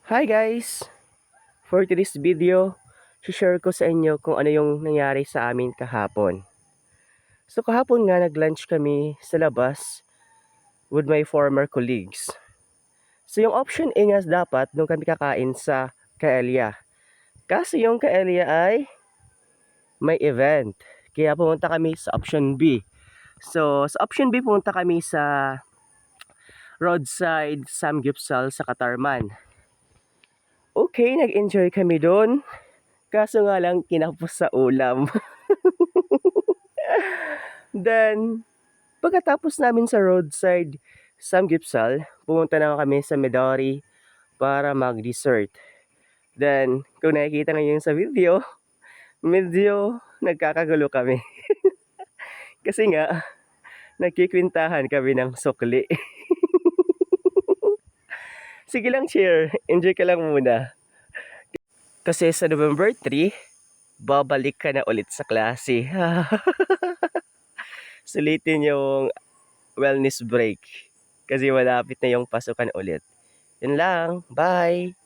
Hi guys! For today's video, share ko sa inyo kung ano yung nangyari sa amin kahapon. So kahapon nga nag-lunch kami sa labas with my former colleagues. So yung option A nga dapat nung kami kakain sa Kaelia. Kasi yung Kaelia ay may event. Kaya pumunta kami sa option B. So sa option B pumunta kami sa roadside Samgyeopsal sa Katarman. Okay, nag-enjoy kami doon. Kaso nga lang kinapos sa ulam. Then, pagkatapos namin sa roadside Samgyeopsal, pumunta na kami sa Midori para mag-dessert. Then, kung nakikita ngayon sa video, medyo nagkakagulo kami. Kasi nga, nagkikwintahan kami ng sukli. Sige lang, cheer. Enjoy ka lang muna. Kasi sa November 3, babalik ka na ulit sa klase. Sulitin yung wellness break. Kasi malapit na yung pasukan ulit. Yun lang. Bye!